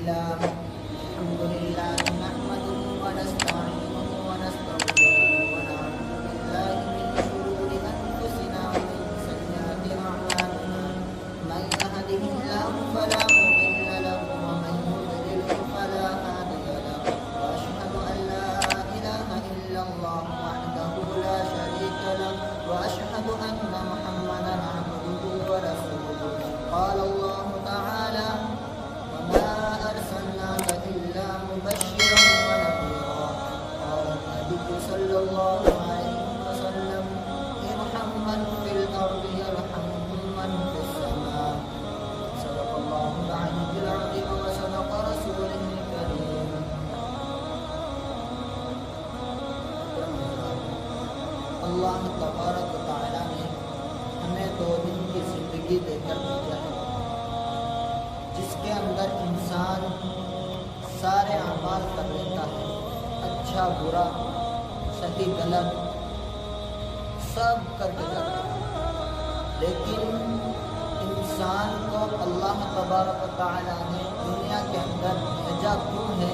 لله الحمد لله نحمده ونستعينه ونستغفره ونعوذ بالله من شرور أنفسنا ومن سيئات أعمالنا من يهده الله فلا مضل له ومن يضلل فلا هادي له وأشهد أن لا إله إلا الله وحده لا شريك له وأشهد أن محمدا عبده ورسوله قال الله تعالى وما أرسلناك إلا مبشرا ونذيرا قال النبي صلى الله عليه وسلم ارحم من في الأرض يرحمكم من في السماء صدق الله العلي العظيم وصدق رسوله الكريم. اللہ تبارک و تعالی نے ہمیں 2 دن کی زندگی دے کر بھیجا ہے جس کے اندر انسان سارے اعمال کر لیتا ہے، اچھا برا صحیح غلط سب کر کے جاتا ہے، لیکن انسان کو اللہ تبارک و تعالی نے دنیا کے اندر بھیجا کیوں ہے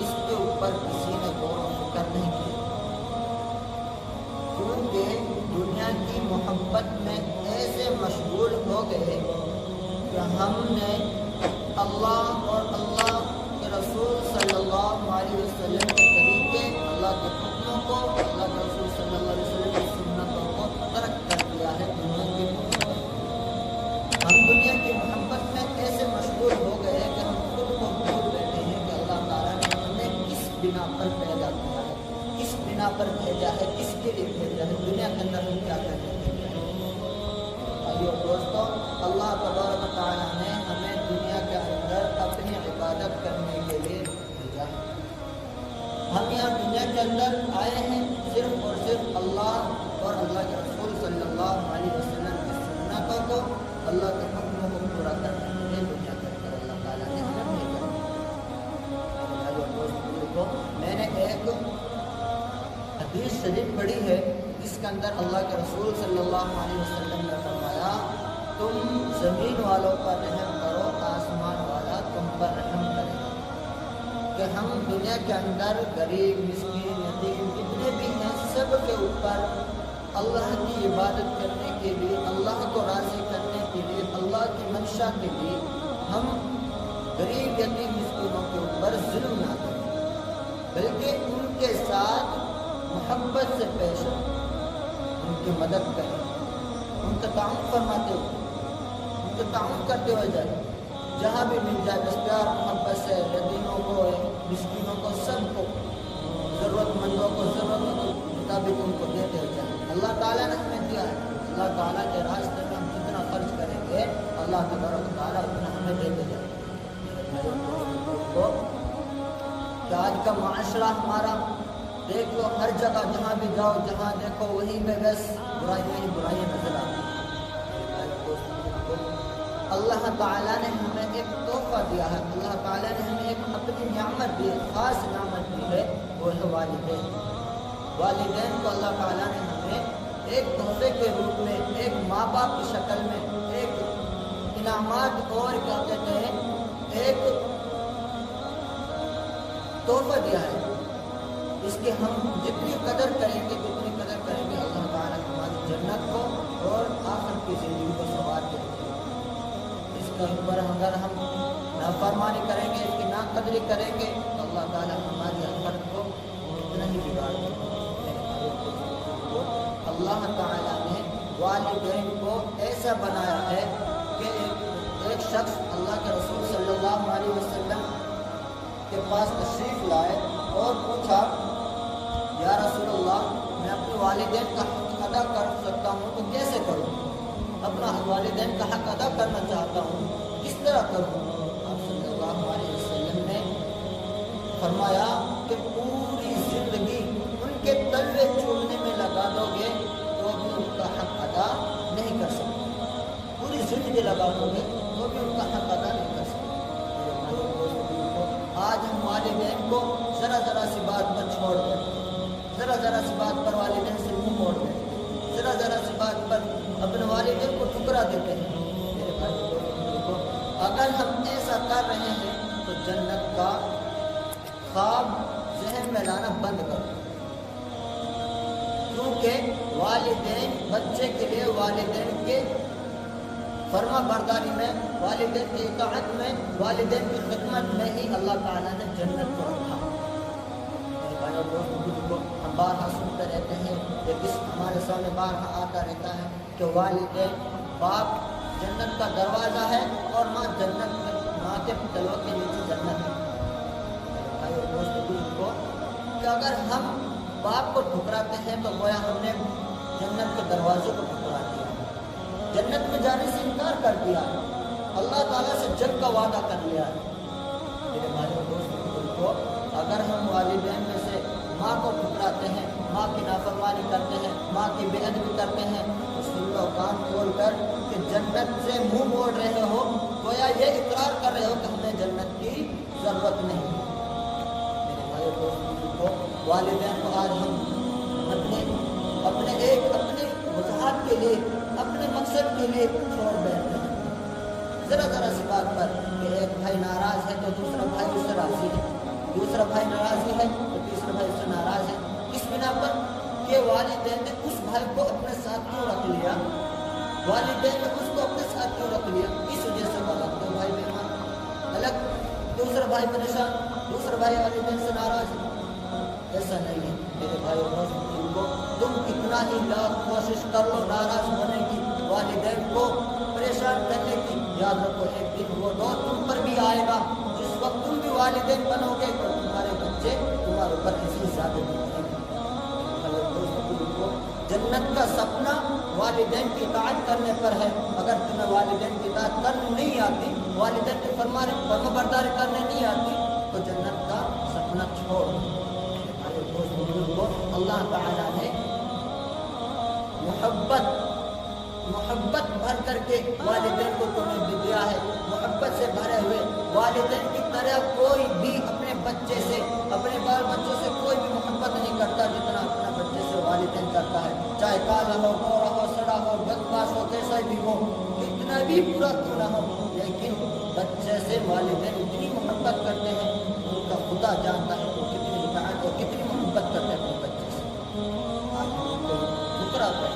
اس کے اوپر کسی نے غور و فکر نہیں کیا، کیونکہ دنیا کی محبت میں ایسے مشغول ہو گئے کہ ہم نے اللہ اور اللہ کے رسول صلی اللہ علیہ وسلم کے طریقے، اللہ کے حکموں کو، اللہ کے رسول صلی اللہ علیہ وسلم کی سنتوں کو ترک کر دیا ہے دنیا کی محبت میں۔ ہم دنیا کی محبت میں ایسے مشغول ہو گئے کہ ہم خود کو بھول بیٹھے ہیں کہ اللہ تعالیٰ نے ہمیں کس بنا پر پیدا کیا ہے، کس بنا پر بھیجا ہے، کس کے لیے بھیجا ہے، دنیا کے اندر ہم کیا کرتے ہیں۔ بھائیو دوستو، اللہ تبارک و تعالیٰ نے ہمیں دنیا کے اندر اپنی عبادت کرنے کے لیے بھیجا ہے۔ ہم یہاں دنیا کے اندر آئے ہیں صرف اور صرف اللہ اور اللہ کے رسول صلی اللہ علیہ وسلم کی سنتوں کو، اللہ کے حکموں کو پورا کرنے کے لیے دنیا کے اندر اللہ تعالیٰ نے ہمیں بھیجا ہے۔ بھائیو دوستو، میں نے ایک حدیث شریف پڑھی ہے جس کے اندر اللہ کے رسول صلی اللہ علیہ وسلم نے فرمایا تم زمین والوں پر رحم کرو، آسمان والا تم پر رحم کرے گا۔ کہ ہم دنیا کے اندر غریب، مسکین، یتیم جتنے بھی ہیں سب کے اوپر اللہ کی عبادت کرنے کے لیے، اللہ کو راضی کرنے کے لیے، اللہ کی منشا کے لیے ہم غریب، یتیم، مسکینوں کے اوپر ظلم نہ کریں، بلکہ ان کے ساتھ محبت سے پیش آئیں، ان کی مدد کریں، ان کا تعاون فرماتے ہوئے، ان کا تعاون کرتے ہوئے جائیں، جہاں بھی مل جائے بس پیار محبت سے یتیموں کو، مسکینوں کو، سب کو، ضرورت مندوں کو ضرورت کے مطابق ان کو دیتے ہوئے جائیں۔ اللہ تعالیٰ نے ہمیں دیا ہے، اللہ تعالیٰ کے راستے میں ہم جتنا خرچ کریں گے اللہ تبارک و تعالیٰ اتنا ہمیں دیتے جائیں۔ کہ آج کا معاشرہ ہمارا دیکھ لو، ہر جگہ جہاں بھی جاؤ، جہاں دیکھو وہیں میں بس برائیاں ہی برائیاں نظر آتی ہیں۔ اللہ تعالیٰ نے ہمیں ایک تحفہ دیا ہے، اللہ تعالیٰ نے ہمیں ایک اپنی نعمت دی ہے، خاص نعمت دی ہے، وہ ہے والدین۔ والدین کو اللہ تعالیٰ نے ہمیں ایک تحفے کے روپ میں، ایک ماں باپ کی شکل میں، ایک انعامات اور کیا کہتے ہیں ایک تحفہ دیا ہے، اس کی ہم جتنی قدر کریں گے، جتنی قدر کریں گے اللہ تعالیٰ ہماری جنت کو اور آخرت کی زندگی کو سنوار کے رکھے گا۔ اس کے اوپر اگر ہم نافرمانی کریں گے، اس کی ناقدری کریں گے تو اللہ تعالیٰ ہماری آخرت کو اتنا ہی بگاڑ دے گا۔ اللہ تعالیٰ نے والدین کو ایسا بنایا ہے کہ ایک شخص اللہ کے رسول صلی اللہ علیہ وسلم کے پاس تشریف لائے اور پوچھا یا رسول اللہ، میں اپنے والدین کا حق ادا کر سکتا ہوں تو کیسے کروں؟ اپنا والدین کا حق ادا کرنا چاہتا ہوں، کس طرح کروں؟ آپ صلی اللہ علیہ وسلم نے فرمایا کہ پوری زندگی ان کے تلوے چومنے میں لگا دو گے تو بھی ان کا حق ادا نہیں کر سکتے، پوری زندگی لگا دو گے تو بھی ان کا حق ادا نہیں کر سکتے۔ آج ہم والدین کو ذرا ذرا سی بات پر چھوڑ دیتے ہیں، ذرا ذرا سی بات پر والدین سے منہ موڑ دیتے ہیں، ذرا ذرا سی بات پر اپنے والدین کو ٹھکرا دیتے ہیں۔ میرے بھائی کو اگر ہم ایسا کر رہے ہیں تو جنت کا خواب ذہن میں لانا بند کرو، کیونکہ والدین بچے کے لیے والدین کے فرما برداری میں، والدین کی اطاعت میں، والدین کی خدمت میں ہی اللہ تعالیٰ نے جنت کو رکھا۔ میرے بھائی اور دوستوں، ہم بارہا سنتے رہتے ہیں، یہ ہمارے سامنے بارہا آتا رہتا ہے کہ والدین، باپ جنت کا دروازہ ہے اور ماں جنت میں، ماں کے تلووں کے نیچے جنت ہے۔ میرے بھائی اور دوستوں، کہ اگر ہم باپ کو ٹھکراتے ہیں تو گویا ہم نے جنت کے دروازے کو ٹھکرا دیا، جنت میں جانے سے انکار کر دیا، اللہ تعالیٰ سے جنگ کا وعدہ کر لیا۔ میرے بھائی اور دوستوں، اگر ہم والدین میں سے ماں کو ٹھکراتے ہیں، ماں کی نافرمانی کرتے ہیں، ماں کی بے ادبی کرتے ہیں، تو سن لو کان کھول کر کہ جنت سے منہ موڑ رہے ہو، گویا یہ اقرار کر رہے ہو کہ ہمیں جنت کی ضرورت نہیں۔ میرے بھائی اور دوستوں، والدین کو آج ہم اپنے وجوہات کے لیے، اپنے مقصد کے لیے چھوڑ بیٹھتے ہیں، ذرا سی بات پر کہ ایک بھائی ناراض ہے تو دوسرا بھائی اس سے راضی ہے، دوسرا بھائی ناراضی ہے تو تیسرا بھائی اس سے ناراض ہے، اس بنا پر کہ والدین نے اس بھائی کو اپنے ساتھ کیوں رکھ لیا، والدین نے اس کو اپنے ساتھ کیوں رکھ لیا، اس وجہ سے وہ الگ، دو بھائی مہمان الگ، دوسرا بھائی پریشان، دوسرا بھائی والدین سے ناراض ہے۔ ایسا نہیں ہے میرے بھائی اور دوستوں، تم کتنا ہی لاکھ کوشش کر لو ناراض ہونے کی، والدین کو پریشان کرنے کی، یاد رکھو ایک دن وہ دور تم پر بھی آئے گا جس وقت تم بھی والدین بنو گے تو تمہارے بچے تمہارے اوپر ایسی زیادہ کریں گے۔ جنت کا سپنا والدین کی اطاعت کرنے پر ہے، اگر تمہیں والدین کی اطاعت کرنے نہیں آتی، والدین کی فرما برداری کرنے نہیں آتی تو جنت کا سپنا چھوڑ دو۔ اللہ تعالیٰ نے محبت بھر کر کے والدین کو تمہیں دیا ہے، محبت سے بھرے ہوئے والدین کی طرح کوئی بھی اپنے بچے سے، اپنے بال بچوں سے کوئی بھی محبت نہیں کرتا جتنا اپنے بچے سے والدین کرتا ہے، چاہے کالا ہو، گورا ہو، سڑا ہو، بدماش ہو، کیسا بھی ہو، کتنا بھی برا کیوں نہ ہو، لیکن بچے سے والدین اتنی محبت کرتے ہیں، ان کا خدا جانتا ہے وہ کتنی اطاعت اور کتنی محبت کرتے ہیں اپنے بچے سے۔ آج ہم ان کو ٹھکرا کرتے ہیں۔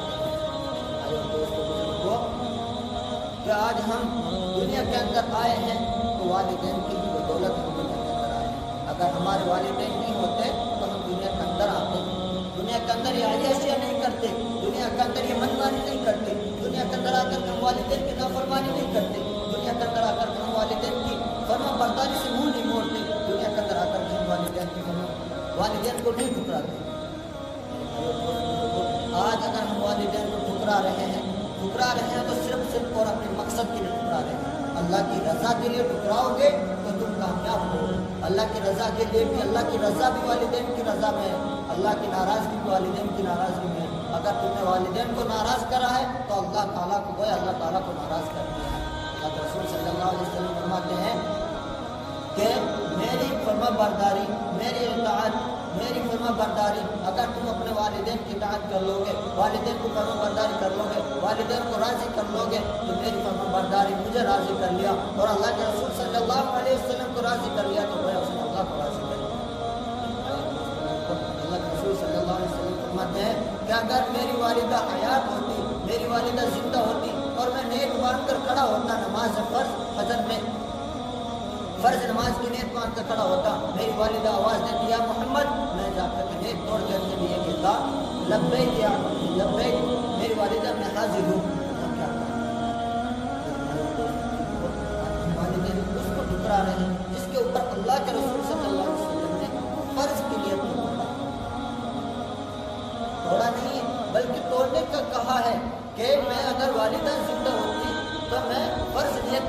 کہ آج ہم دنیا کے اندر آئے ہیں تو والدین کی بدولت ہم دنیا کے اندر آئے ہیں، اگر ہمارے والدین نہیں ہوتے تو ہم دنیا کے اندر آتے ہیں، دنیا کے اندر یہ عیاشیاں نہیں کرتے، دنیا کے اندر یہ منمانی نہیں کرتے، دنیا کے اندر آ کر ہم والدین کی نافرمانی نہیں کرتے، دنیا کے اندر آ کر ہم والدین کی فرما برداری سے منہ نہیں موڑتے، دنیا کے اندر آ کر ہم والدین کو نہیں ٹھکراتے۔ آج اگر ہم والدین کو ٹھکرا رہے ہیں تو صرف اور اپنے مقصد کے لیے ٹھکرا رہے ہیں، اللہ کی رضا کے لیے ٹھکراؤ گے تو تم کامیاب ہو، اللہ کی رضا کے لیے بھی، اللہ کی رضا بھی والدین کی رضا میں ہے، اللہ کی ناراضگی بھی والدین کی ناراضگی میں ہے، اگر تم نے والدین کو ناراض کرا ہے تو اللہ تعالیٰ کو گویا اللہ تعالیٰ کو ناراض کر دیا ہے۔ اللہ رسول صلی اللہ علیہ وسلم فرماتے ہیں کہ میری فرما برداری، میری اطاعت، میری فرما برداری، اگر تم اپنے والدین کی اطاعت کر لو گے، والدین کو فرما برداری کر لو گے، والدین کو راضی کر لو گے تو میری فرما برداری مجھے راضی کر لیا، اور اللہ کے رسول صلی اللہ علیہ وسلم کو راضی کر لیا تو اس نے اللہ کو راضی کر لیا۔ اللہ کے رسول صلی اللہ علیہ وسلم فرماتے ہیں کہ اگر میری والدہ حیات ہوتی، میری والدہ زندہ ہوتی اور میں نیک باندھ کر کھڑا ہوتا نماز فرض فجر میں، فرض نماز کی نیت باندھ کر کھڑا ہوتا، میری والدہ آواز دیتی یا محمد، میں جا کر کے نیت توڑ کر کے لیے کہتا لبیک یا لبیک، میری والدہ میں حاضر ہوں۔ والدین اس کو ٹھکرا رہے ہیں جس کے اوپر اللہ کے رسول صلی اللہ علیہ وسلم نے فرض کی نیت توڑا نہیں بلکہ توڑنے کا کہا ہے کہ میں اگر والدہ زندہ ہوتی تو میں فرض نیت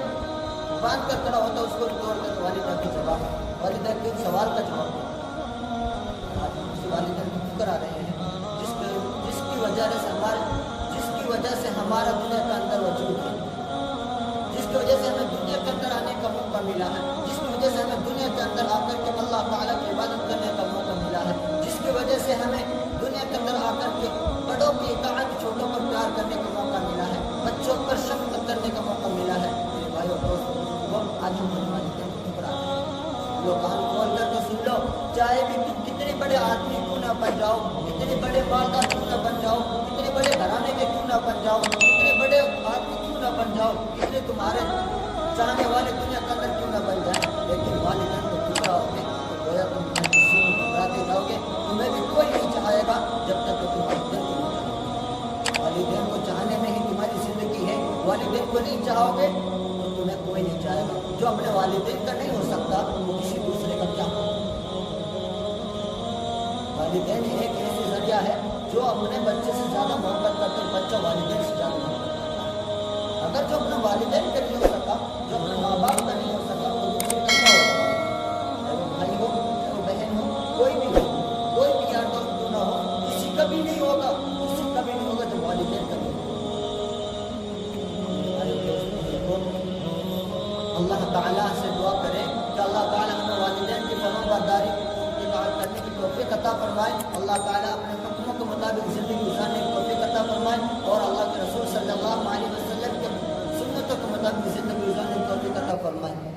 باندھ کر کھڑا ہوتا، اس کو توڑ کر والدہ کے جواب، والدہ کے سوال کا جواب دیتا۔ آج ہم اسی والدہ کو ٹھکرا رہے ہیں جس کی وجہ سے ہمارا دنیا کے اندر وجود ہے، جس کی وجہ سے ہمیں دنیا کے اندر آنے کا موقع ملا ہے، جس کی وجہ سے ہمیں دنیا کے اندر آ کر کے اللہ تعالیٰ کی عبادت کرنے کا موقع ملا ہے، جس کی وجہ سے ہمیں دنیا کے اندر آ کر کے بڑوں کی اطاعت، چھوٹوں پر پیار کرنے کا موقع ملا ہے، بچوں پر شفقت کرنے کا موقع ملا ہے۔ میرے بھائی اور دوستوں، آج ہم والدین کو ٹھکرا رہے ہیں۔ لو کان کھول کر تو سن لو، چاہے بھی تم کتنے بڑے آدمی کیوں نہ بن جاؤ، کتنے بڑے مالدار کیوں نہ بن جاؤ، کتنے بڑے گھرانے کے کیوں نہ بن جاؤ، کتنے بڑے آدمی کیوں نہ بن جاؤ، کتنے تمہارے چاہنے والے دنیا کے اندر کیوں نہ بن جائیں، لیکن والدین کو پورا ہوگے تو گویا تم کسی کو گھبراتے جاؤ گے، تمہیں بھی کوئی نہیں چاہے گا جب تک کہ تم والدین کو نہیں چاہو۔ والدین کو چاہنے میں ہی تمہاری زندگی ہے، والدین کو نہیں چاہو گے تو تمہیں کوئی نہیں چاہے گا۔ جو اپنے والدین کا نہیں ہو سکتا وہ کسی دوسرے کا کیا ہو۔ والدین ایک ایسی ذریعہ ہے جو اپنے بچے سے زیادہ محبت کرتے ہیں، بچہ والدین سے زیادہ محبت کرتا ہے۔ اگر جو اپنے والدین کا نہیں ہو سکا، جو اپنے ماں باپ کا نہیں ہو سکا، تو دوسرے کا کیا ہوگا؟ چاہے وہ بھائی ہو، چاہے وہ بہن ہو، کوئی بھی ہو، کوئی بھی یار دوست کیوں نہ ہو، کسی کا بھی نہیں ہوگا، کسی کا بھی نہیں ہوگا جو والدین کا نہیں ہوگا۔ اللہ تعالیٰ سے دعا کریں کہ اللہ تعالیٰ ہمیں والدین کی فرمان برداری کرنے کی توفیق عطا فرمائے، اللہ تعالیٰ اپنے حکموں کے مطابق زندگی گزارنے کی توفیق عطا فرمائے، اور اللہ کے رسول صلی اللہ علیہ وسلم کے سنتوں کے مطابق زندگی گزارنے کی توفیق عطا فرمائے۔